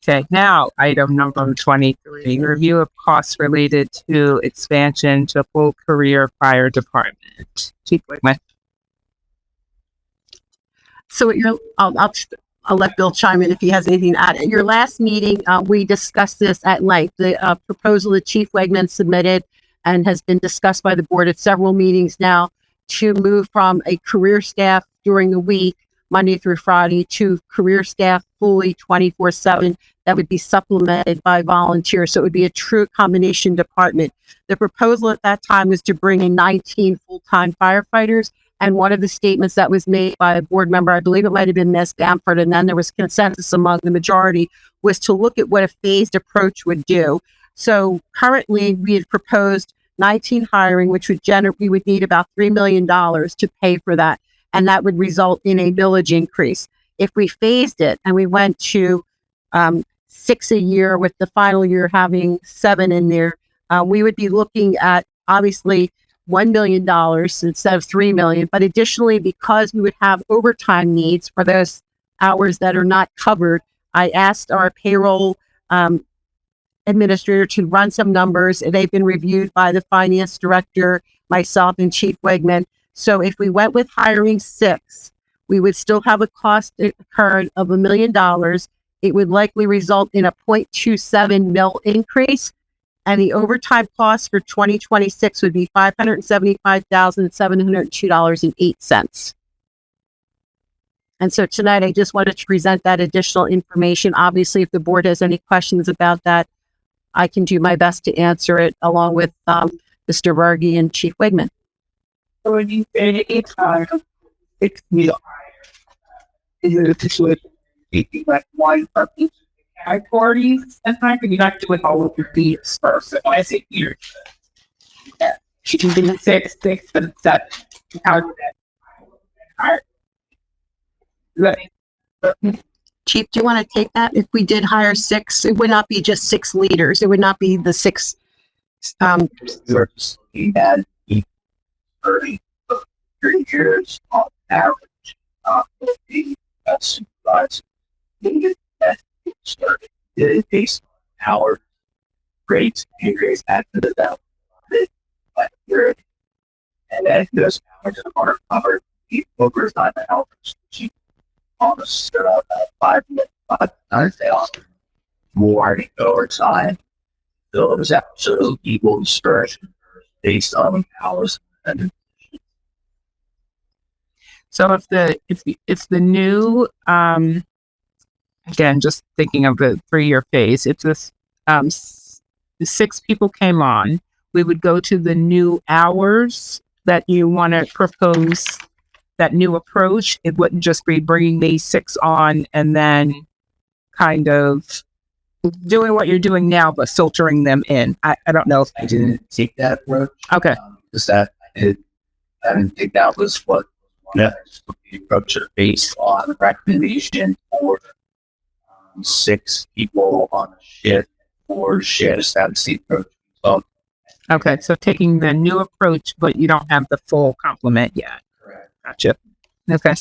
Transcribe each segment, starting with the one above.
Okay, now item number 23, review of costs related to expansion to full career fire department. Chief Whitman. So I'll let Bill chime in if he has anything to add. At your last meeting, we discussed this at length. The proposal that Chief Wegman submitted and has been discussed by the board at several meetings now to move from a career staff during the week, Monday through Friday, to career staff fully 24/7. That would be supplemented by volunteers. So it would be a true combination department. The proposal at that time was to bring in 19 full-time firefighters. And one of the statements that was made by a board member, I believe it might have been Ms. Bamford, and then there was consensus among the majority, was to look at what a phased approach would do. So currently we had proposed 19 hiring, which would we would need about $3 million to pay for that. And that would result in a millage increase. If we phased it and we went to 6 a year with the final year having 7 in there, we would be looking at obviously $1 million instead of $3 million. But additionally, because we would have overtime needs for those hours that are not covered, I asked our payroll administrator to run some numbers. They've been reviewed by the finance director, myself, and Chief Wegman. So if we went with hiring 6, we would still have a cost incurred of $1 million. It would likely result in a 0.27 mil increase. And the overtime cost for 2026 would be $575,702.08. And so tonight, I just wanted to present that additional information. Obviously, if the board has any questions about that, I can do my best to answer it along with Mr. Varghese and Chief Wegman. So when you say it's hard, it's real high. Is it a situation taking like one of each categories? That's not going to not doing all of your beats first. So I say here, she can be 6, but 7. How do that? Chief, do you want to take that? If we did hire 6, it would not be just 6 leaders. It would not be the 6. He had 30 years on average. The best supervisor started based on our grades increase after the development. And then those hours are covered. He focused on the hours. She almost stood up at 5 minutes. They offered more overtime. So it was absolutely equal dispersion based on hours. So if the new again, just thinking of the 3-year phase, if the 6 people came on, we would go to the new hours that you want to propose, that new approach. It wouldn't just be bringing these 6 on and then kind of doing what you're doing now, but filtering them in. I don't know if I didn't take that approach. Okay. Because I didn't think that was what the approach is based on recommendation for 6 people on a shift or shifts. That's the approach. So, okay, so taking the new approach, but you don't have the full complement yet. correct. Gotcha. Okay.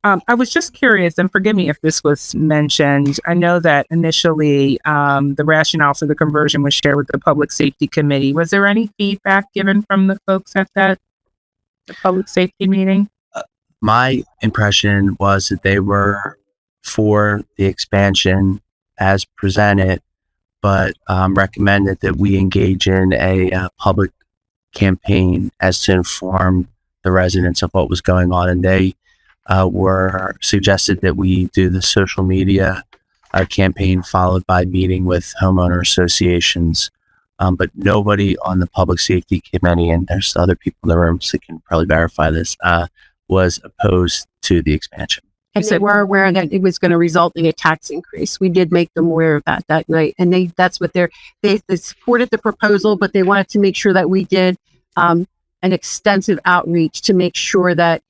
I was just curious, and forgive me if this was mentioned. I know that initially the rationale for the conversion was shared with the Public Safety Committee. Was there any feedback given from the folks at the Public Safety meeting? My impression was that they were for the expansion as presented, but recommended that we engage in a public campaign as to inform the residents of what was going on. And they were suggested that we do the social media campaign followed by meeting with homeowner associations. But nobody on the Public Safety Committee, and there's other people in the room so can probably verify this, was opposed to the expansion. And they were aware that it was going to result in a tax increase. We did make them aware of that night. And that's what they supported the proposal, but they wanted to make sure that we did an extensive outreach to make sure that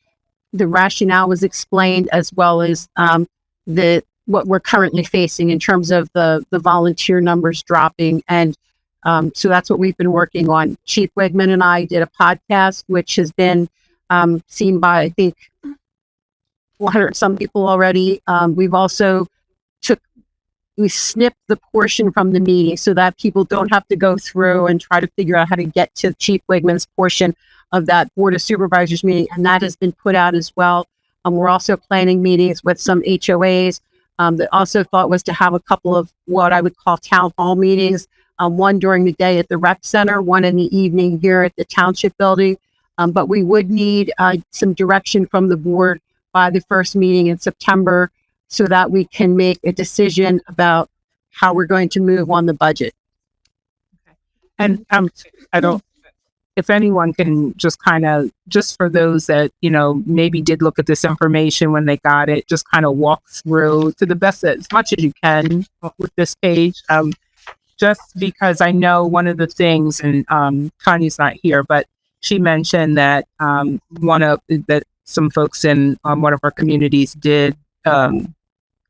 the rationale was explained, as well as what we're currently facing in terms of the volunteer numbers dropping and So that's what we've been working on. Chief Wigman and I did a podcast, which has been seen by, I think, 100 some people already. We've also we snipped the portion from the meeting so that people don't have to go through and try to figure out how to get to Chief Wigman's portion of that Board of Supervisors meeting. And that has been put out as well. We're also planning meetings with some HOAs. The also thought was to have a couple of what I would call town hall meetings, one during the day at the rec center, one in the evening here at the Township building. But we would need some direction from the board by the first meeting in September so that we can make a decision about how we're going to move on the budget. And if anyone can just just for those that, maybe did look at this information when they got it, just kind of walk through to the best, as much as you can with this page. Just because I know one of the things, and Connie's not here, but she mentioned that that some folks in one of our communities did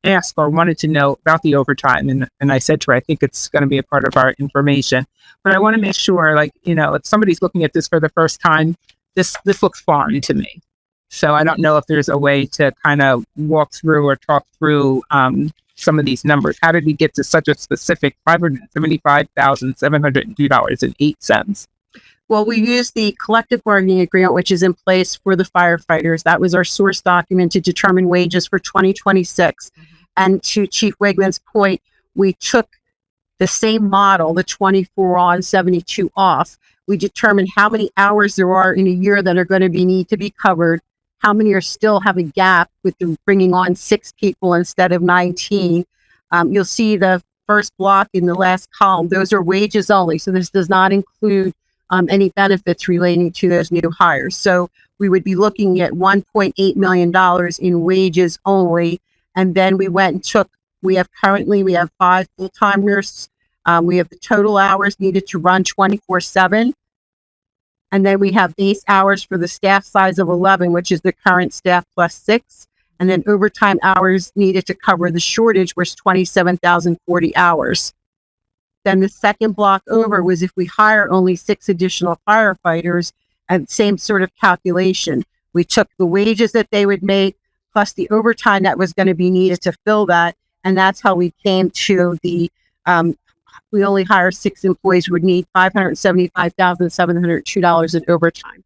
ask or wanted to know about the overtime. And I said to her, I think it's going to be a part of our information. But I want to make sure, if somebody's looking at this for the first time, this looks foreign to me. So I don't know if there's a way to kind of walk through or talk through some of these numbers. How did we get to such a specific $575,702.08? Well, we used the collective bargaining agreement, which is in place for the firefighters. That was our source document to determine wages for 2026. Mm-hmm. And to Chief Wigman's point, we took the same model, the 24 on, 72 off. We determined how many hours there are in a year that are going to need to be covered, how many are still have a gap with them bringing on 6 people instead of 19. You'll see the first block in the last column. Those are wages only. So this does not include any benefits relating to those new hires. So we would be looking at $1.8 million in wages only. And then we went and we have 5 full-time nurses. We have the total hours needed to run 24/7. And then we have base hours for the staff size of 11, which is the current staff plus 6. And then overtime hours needed to cover the shortage was 27,040 hours. Then the second block over was if we hire only 6 additional firefighters, and same sort of calculation. We took the wages that they would make plus the overtime that was going to be needed to fill that. And that's how we came to the, we only hire 6 employees, would need $575,702 in overtime.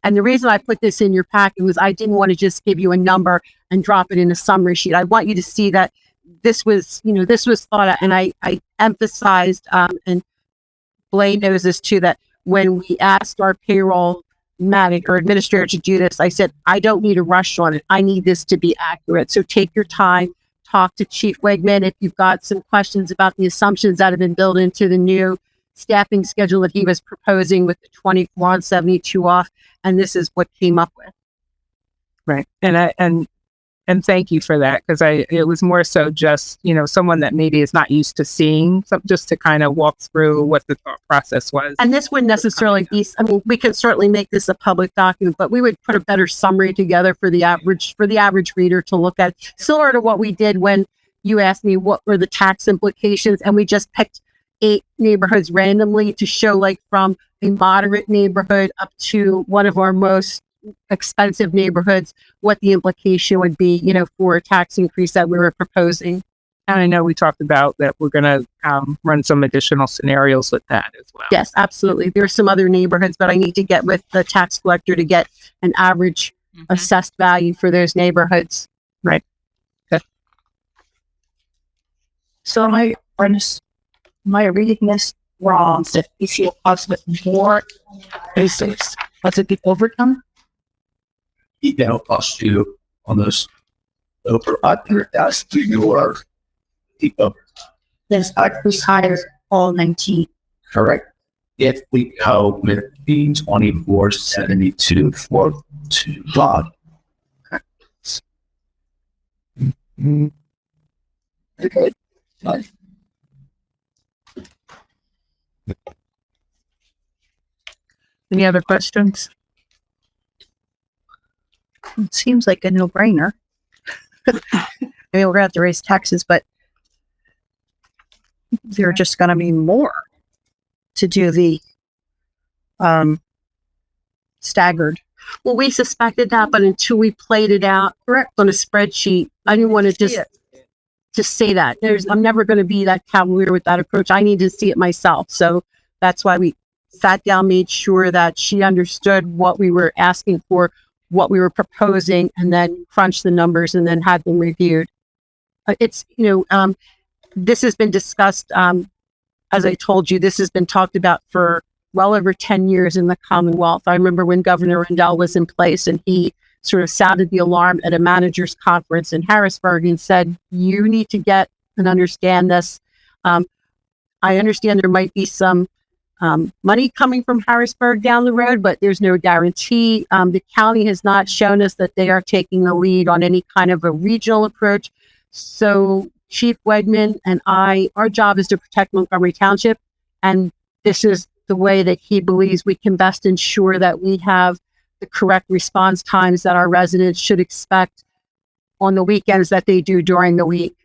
And the reason I put this in your packet was I didn't want to just give you a number and drop it in a summary sheet. I want you to see that this was thought out, and I emphasized, and Blaine knows this too, that when we asked our payroll manager or administrator to do this, I said, I don't need a rush on it. I need this to be accurate. So take your time, talk to Chief Wigman if you've got some questions about the assumptions that have been built into the new staffing schedule that he was proposing with the 24 on, 72 off. And this is what came up with. Right. And thank you for that, because it was more so just, someone that maybe is not used to seeing something, just to kind of walk through what the thought process was. And this wouldn't necessarily be, we can certainly make this a public document, but we would put a better summary together for the average reader to look at, similar to what we did when you asked me what were the tax implications, and we just picked 8 neighborhoods randomly to show, from a moderate neighborhood up to one of our most expensive neighborhoods, what the implication would be, for a tax increase that we were proposing. And I know we talked about that we're going to run some additional scenarios with that as well. Yes, absolutely. There are some other neighborhoods, but I need to get with the tax collector to get an average assessed value for those neighborhoods. Right. Okay. So am I reading this wrong? That we see us with more basics. Was it the overtime? That'll cost you almost over $100,000 the overtime. This was higher all 19. Correct. If we go with the 2472 for 2 God. Okay. Any other questions? It seems like a no-brainer. We're going to have to raise taxes, but they're just going to be more. to do the staggered. Well, we suspected that, but until we played it out on a spreadsheet, I didn't want to just say that. I'm never going to be that cavalier with that approach. I need to see it myself. So that's why we sat down, made sure that she understood what we were asking for, what we were proposing, and then crunched the numbers and then had them reviewed. It's, this has been discussed, as I told you, this has been talked about for well over 10 years in the Commonwealth. I remember when Governor Rendell was in place and he sort of sounded the alarm at a managers conference in Harrisburg and said, you need to get and understand this. I understand there might be some money coming from Harrisburg down the road, but there's no guarantee. The county has not shown us that they are taking the lead on any kind of a regional approach. So Chief Wegman and our job is to protect Montgomery Township. And this is the way that he believes we can best ensure that we have the correct response times that our residents should expect on the weekends that they do during the week.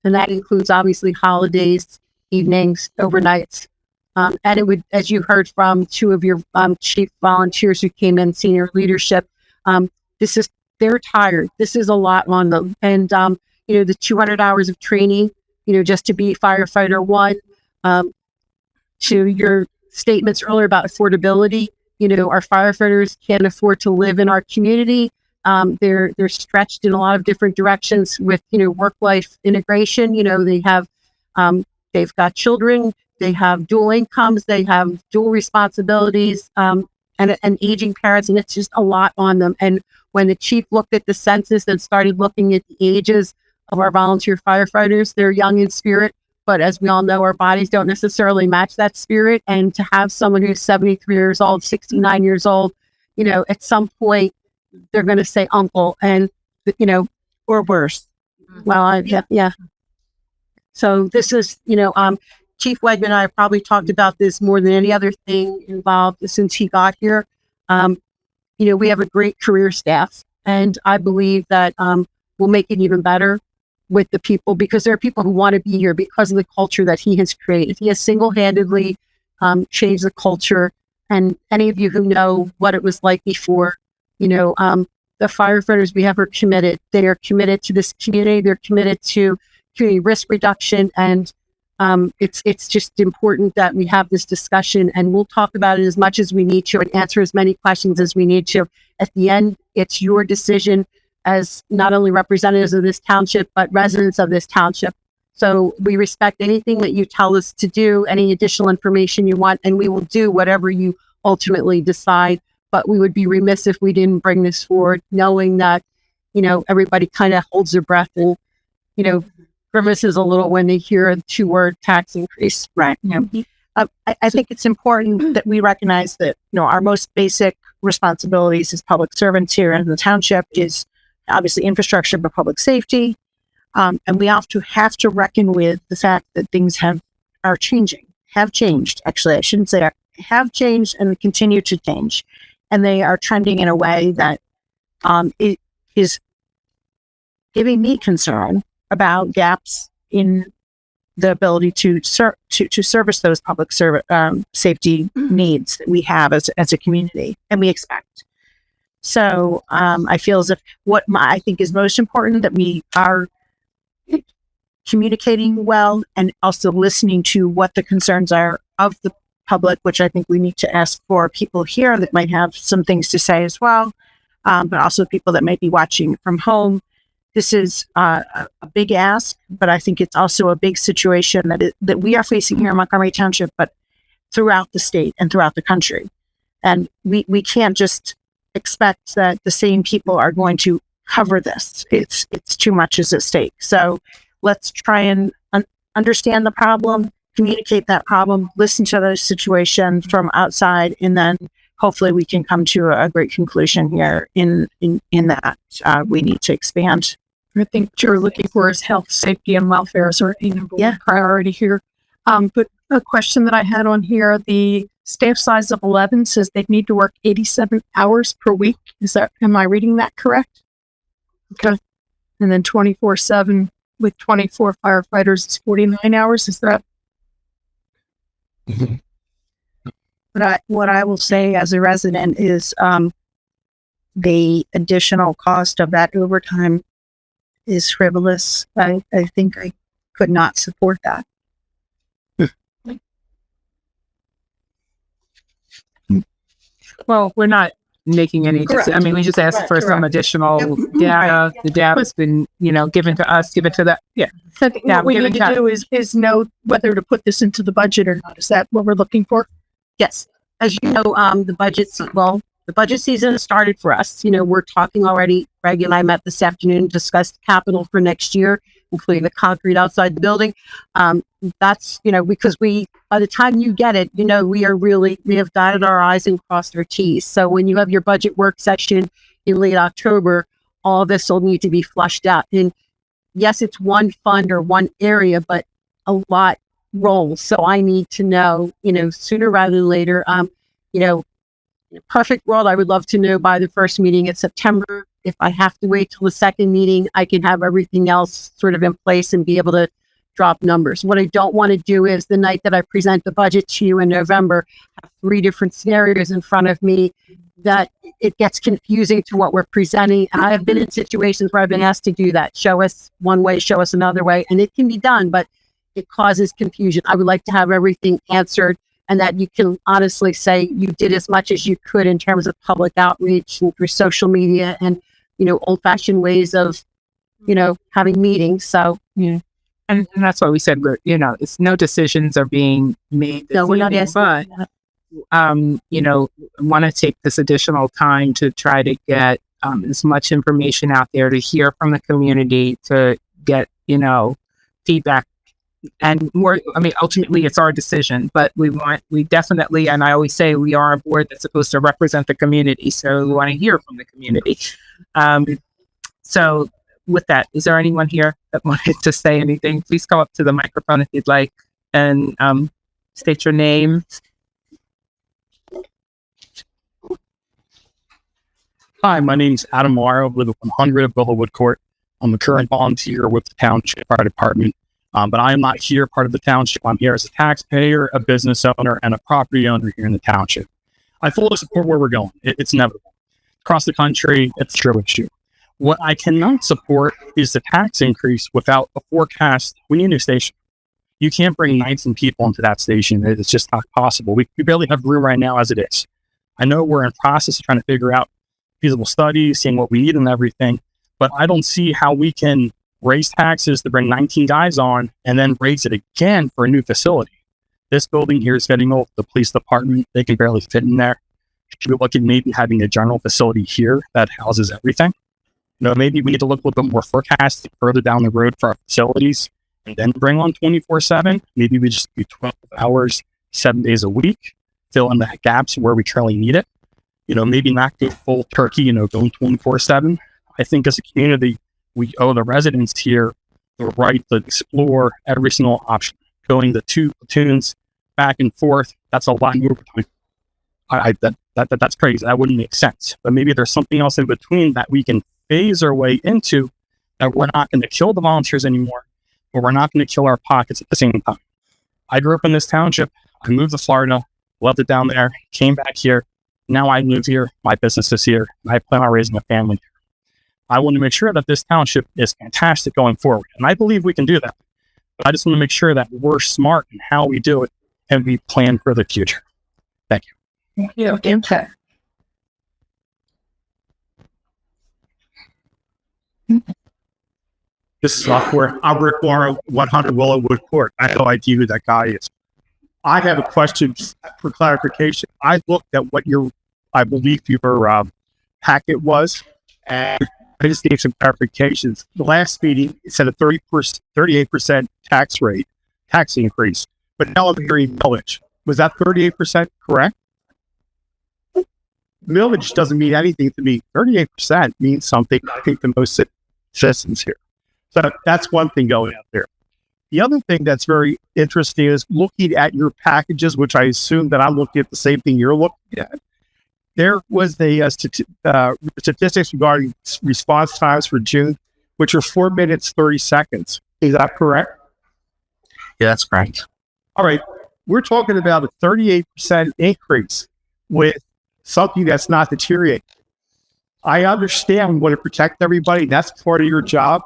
And that includes obviously holidays, evenings, overnights. And it would, as you heard from two of your chief volunteers who came in, senior leadership, they're tired. This is a lot on them. And, the 200 hours of training, just to be firefighter one, to your statements earlier about affordability, our firefighters can't afford to live in our community. They're stretched in a lot of different directions with, work-life integration. They've got children, they have dual incomes, they have dual responsibilities, and aging parents, and it's just a lot on them. And when the chief looked at the census and started looking at the ages of our volunteer firefighters, they're young in spirit, but as we all know, our bodies don't necessarily match that spirit. And to have someone who's 73 years old, 69 years old, at some point they're going to say uncle and, or worse. Well, yeah. So this is, Chief Wegman and I have probably talked about this more than any other thing involved since he got here. We have a great career staff, and I believe that we'll make it even better with the people, because there are people who want to be here because of the culture that he has created. He has single-handedly changed the culture. And any of you who know what it was like before, the firefighters we have are committed. They are committed to this community. They're committed to community risk reduction. And it's just important that we have this discussion, and we'll talk about it as much as we need to and answer as many questions as we need to. At the end, it's your decision as not only representatives of this township, but residents of this township. So we respect anything that you tell us to do, any additional information you want, and we will do whatever you ultimately decide. But we would be remiss if we didn't bring this forward, knowing that, everybody kind of holds their breath and, grimaces a little when they hear the two-word tax increase. Right. I think it's important that we recognize that, our most basic responsibilities as public servants here in the township is obviously infrastructure, but public safety. And we have to reckon with the fact that things have changed. Actually, I shouldn't say have changed and continue to change. And they are trending in a way that it is giving me concern about gaps in the ability to service those public safety needs that we have as a community and we expect. So I feel as if I think is most important, that we are communicating well and also listening to what the concerns are of the public, which I think we need to ask for people here that might have some things to say as well, but also people that might be watching from home. This is a big ask, but I think it's also a big situation that we are facing here in Montgomery Township, but throughout the state and throughout the country. And we can't just expect that the same people are going to cover this. It's too much is at stake. So let's try and understand the problem, communicate that problem, listen to the situation from outside, and then hopefully we can come to a great conclusion here in that we need to expand. I think what you're looking for is health, safety, and welfare is our number one priority here. But a question that I had on here, the staff size of 11 says they need to work 87 hours per week. Am I reading that correct? Okay. And then 24/7 with 24 firefighters is 49 hours. Is that? But what I will say as a resident is the additional cost of that overtime is frivolous. I think I could not support that. Well, we're not making any. I mean, we just asked for some additional data. The data's been, given to us, given to that. Yeah. So I think what we need to do is know whether to put this into the budget or not. Is that what we're looking for? Yes. As you know, the budget season has started for us. We're talking already. Greg and I met this afternoon, discussed capital for next year, including the concrete outside the building. That's, because by the time you get it, we have dotted our I's and crossed our T's. So when you have your budget work session in late October, all this will need to be flushed out. And yes, it's one fund or one area, but a lot rolls. So I need to know, sooner rather than later. In a perfect world, I would love to know by the first meeting in September. If I have to wait till the second meeting, I can have everything else sort of in place and be able to drop numbers. What I don't want to do is the night that I present the budget to you in November, have 3 different scenarios in front of me that it gets confusing to what we're presenting. And I have been in situations where I've been asked to do that. Show us one way, show us another way, and it can be done, but it causes confusion. I would like to have everything answered and that you can honestly say you did as much as you could in terms of public outreach and through social media and, old-fashioned ways of, having meetings. So, yeah. And that's why we said it's no decisions are being made. No, we're not asking. But, want to take this additional time to try to get as much information out there to hear from the community, to get, feedback. And more, ultimately it's our decision, but we definitely, and I always say we are a board that's supposed to represent the community. So we want to hear from the community. So with that, is there anyone here that wanted to say anything? Please come up to the microphone if you'd like and state your name. Hi, my name's Adam Morrow. I live at 100 Willowwood Court. I'm a current volunteer with the Township Fire Department. But I am not here part of the township. I'm here as a taxpayer, a business owner, and a property owner here in the township. I fully support where we're going. It's inevitable. Across the country, it's a true issue. What I cannot support is the tax increase without a forecast. We need a new station. You can't bring 19 people into that station. It's just not possible. We barely have room right now as it is. I know we're in process of trying to figure out feasible studies, seeing what we need and everything, but I don't see how we can raise taxes to bring 19 guys on and then raise it again for a new facility. This building here is getting old. The police department, they can barely fit in there. Should we look at maybe having a general facility here that houses everything? Maybe we need to look a little bit more forecasting further down the road for our facilities and then bring on 24/7. Maybe we just do 12 hours, 7 days a week, fill in the gaps where we currently need it. Maybe not go full turkey, going 24/7. I think as a community, we owe the residents here the right to explore every single option. Going the 2 platoons back and forth, that's a lot more time. That's crazy. That wouldn't make sense. But maybe there's something else in between that we can phase our way into, that we're not going to kill the volunteers anymore, but we're not going to kill our pockets at the same time. I grew up in this township. I moved to Florida, loved it down there, came back here. Now I live here. My business is here. And I plan on raising a family here. I want to make sure that this township is fantastic going forward. And I believe we can do that. But I just want to make sure that we're smart in how we do it and we plan for the future. Thank you. Yeah. Okay. This is software. I'm Rick Warren, 100 Willowwood Court. I have no idea who that guy is. I have a question for clarification. I looked at what I believe your packet was, and I just need some clarifications. The last meeting, it said a 38% tax increase, but now I'm hearing millage. Was that 38% correct? Millage doesn't mean anything to me. 38% means something, I think, to most citizens here. So that's one thing going out there. The other thing that's very interesting is looking at your packages, which I assume that I'm looking at the same thing you're looking at. There was the statistics regarding response times for June, which are 4 minutes, 30 seconds. Is that correct? Yeah, that's correct. All right. we're talking about a 38% increase with something that's not deteriorating. I understand we want to protect everybody. That's part of your job,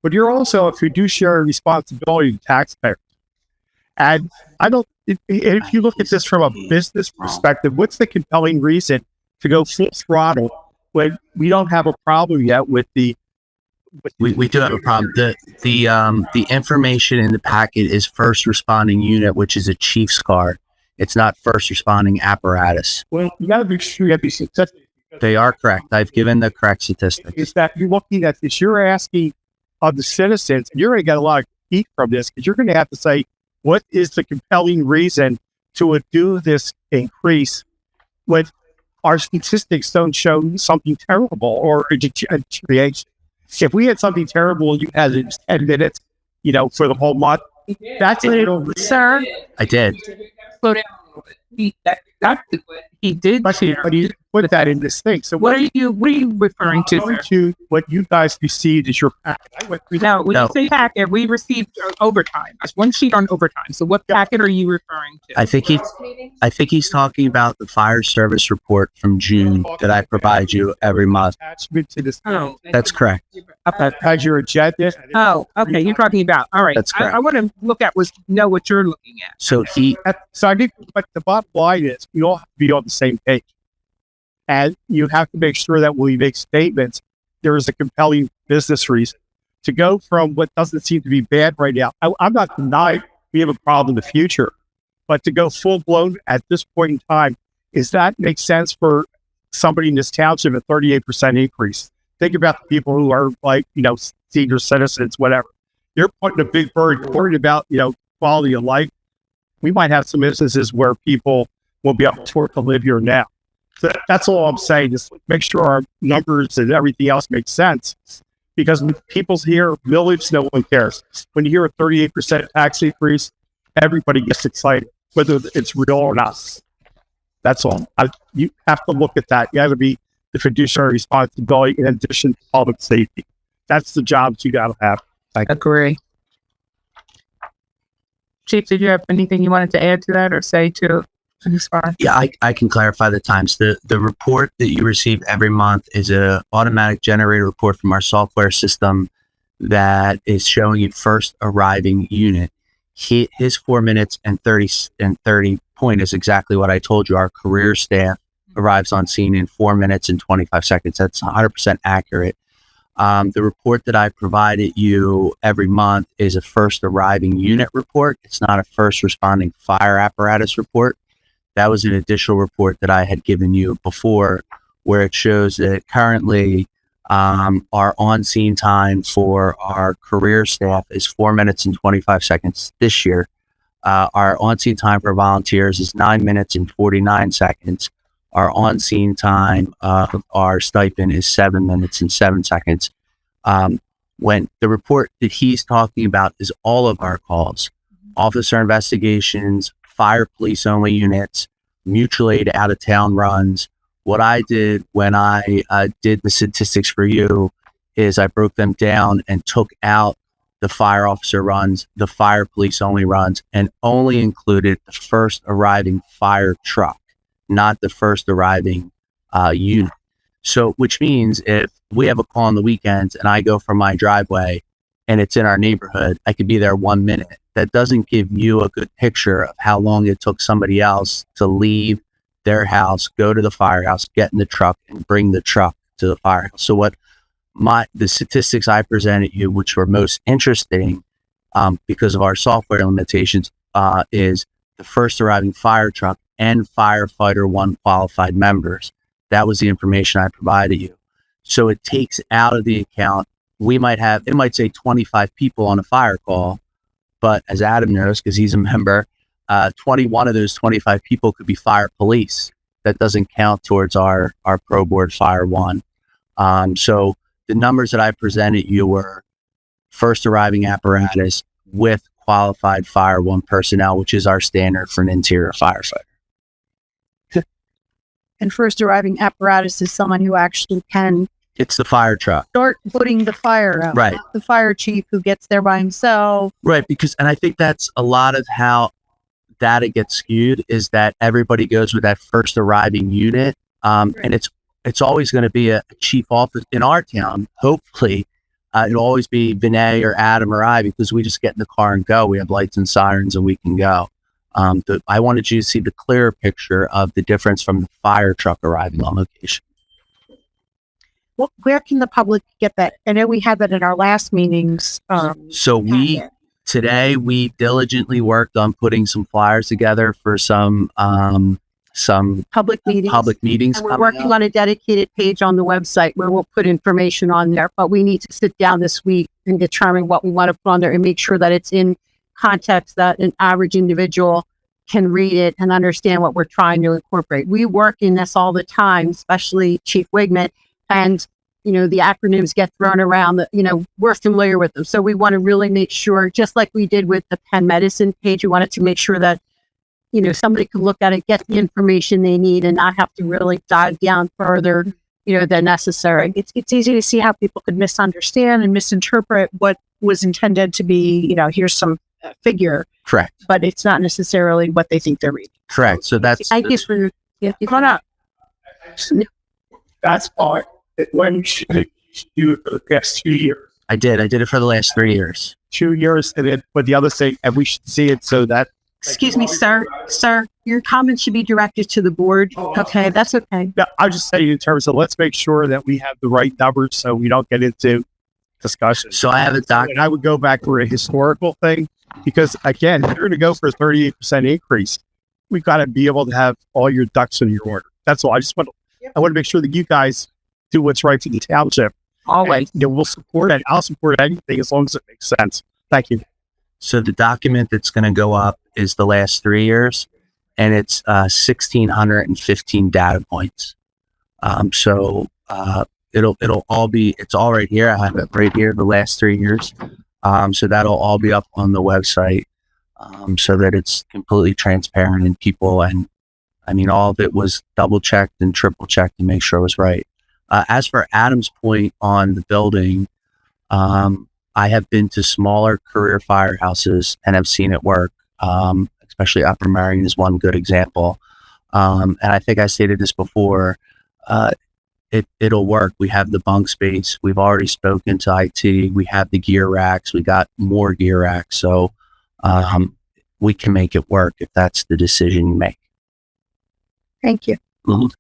but you're also a fiduciary responsibility to taxpayers. And if you look at this from a business perspective, what's the compelling reason to go full throttle when we don't have a problem yet with the? We do have a problem. The information in the packet is first responding unit, which is a chief's card. It's not first responding apparatus. Well, you got to make sure you have these statistics. They are correct. I've given the correct statistics. Is that you're looking at this? You're asking of the citizens, and you're going to get a lot of heat from this because you're going to have to say, what is the compelling reason to do this increase when our statistics don't show something terrible or a deterioration? If we had something terrible, you had it in 10 minutes, for the whole month. That's a little, Sir, I did. slow down a little bit. That's exactly what he did. but you put that in this thing. So What are you referring to, going sir? to what you guys received is your packet. I went through that. No, when No. you say packet, we received overtime. That's one sheet on overtime. So what packet are you referring to? I think he's talking about the fire service report from June that I provide you every month. Attachment to this. Oh, That's correct. okay. Has your agenda. Oh, okay. You're talking about, all right. That's correct. I want to know what you're looking at. So So I think, but the bottom line is we all have to be on the same page. And you have to make sure that when we make statements, there is a compelling business reason to go from what doesn't seem to be bad right now. I'm not denying we have a problem in the future, but to go full blown at this point in time, does that make sense for somebody in this township, a 38% increase? Think about the people who are senior citizens, whatever. You're putting a big burden, worried about, quality of life. We might have some instances where people won't be able to afford to live here now. So that's all I'm saying. Just make sure our numbers and everything else makes sense. Because when people's here, village, no one cares. When you hear a 38% tax increase, everybody gets excited, whether it's real or not. That's all. You have to look at that. You have to be the fiduciary responsibility in addition to public safety. That's the jobs you got to have. Agree. Chief, did you have anything you wanted to add to that or say to this far? Yeah, I can clarify the times. The report that you receive every month is a automatic generated report from our software system that is showing you first arriving unit. His 4 minutes and 30 point is exactly what I told you. Our career staff arrives on scene in 4 minutes and 25 seconds. That's 100% accurate. The report that I provided you every month is a first arriving unit report. It's not a first responding fire apparatus report. That was an additional report that I had given you before, where it shows that currently our on-scene time for our career staff is 4 minutes and 25 seconds this year. Our on-scene time for volunteers is 9 minutes and 49 seconds. Our on-scene time of our stipend is 7 minutes and 7 seconds. When the report that he's talking about is all of our calls, officer investigations, fire police only units, mutual aid out of town runs. What I did when I did the statistics for you is I broke them down and took out the fire officer runs, the fire police only runs, and only included the first arriving fire truck, not the first arriving unit. So, which means if we have a call on the weekends and I go from my driveway and it's in our neighborhood, I could be there 1 minute. That doesn't give you a good picture of how long it took somebody else to leave their house, go to the firehouse, get in the truck, and bring the truck to the firehouse. So what the statistics I presented you, which were most interesting because of our software limitations, is the first arriving fire truck and firefighter one qualified members. That was the information I provided you. So it takes out of the account, it might say 25 people on a fire call, but as Adam knows, because he's a member, 21 of those 25 people could be fire police. That doesn't count towards our pro board fire one. So the numbers that I presented you were first arriving apparatus with qualified fire one personnel, which is our standard for an interior firefighter. And first arriving apparatus is someone who actually can It's the fire truck. start putting the fire out. Right. The fire chief who gets there by himself. Right. And I think that's a lot of how data gets skewed is that everybody goes with that first arriving unit. And it's always going to be a chief officer in our town. Hopefully, it'll always be Vinay or Adam or I, because we just get in the car and go. We have lights and sirens and we can go. I wanted you to see the clearer picture of the difference from the fire truck arriving on location. Well, where can the public get that? I know we had that in our last meetings. So today we diligently worked on putting some flyers together for some Public meetings. And we're coming working up. on a dedicated page on the website where we'll put information on there, but we need to sit down this week and determine what we want to put on there and make sure that it's in context that an average individual can read it and understand what we're trying to incorporate. We work in this all the time, especially Chief Wigman, and the acronyms get thrown around. We're familiar with them, so we want to really make sure, just like we did with the Penn Medicine page, we wanted to make sure that somebody can look at it, get the information they need, and not have to really dive down further, than necessary. It's easy to see how people could misunderstand and misinterpret what was intended to be, here's some figure, Correct. but it's not necessarily what they think they're reading. Correct. So that's Thank you for Come on. That's part that when you should do it for the past 2 years. I did it for the last 3 years. 2 years, and then, but the other thing, and we should see it so that Excuse me, sir. Sir, your comments should be directed to the board. Okay, that's okay. yeah, I'll just say in terms of let's make sure that we have the right numbers so we don't get into discussion. So I have a doc. And I would go back for a historical thing because, again, if you're going to go for a 38% increase, we've got to be able to have all your ducks in your order. That's all. I want to make sure that you guys do what's right for the township. Always. And, we'll support it. I'll support anything as long as it makes sense. Thank you. So the document that's going to go up is the last 3 years, and it's 1,615 data points. So it'll all be, it's all right here. I have it right here, the last 3 years. So that'll all be up on the website, so that it's completely transparent and people, and I mean, all of it was double checked and triple checked to make sure it was right. As for Adam's point on the building, I have been to smaller career firehouses and have seen it work. Especially Upper Marion is one good example. And I think I stated this before, it'll work. We have the bunk space. We've already spoken to IT. We have the gear racks. We got more gear racks. So we can make it work if that's the decision you make. Thank you. Mhm.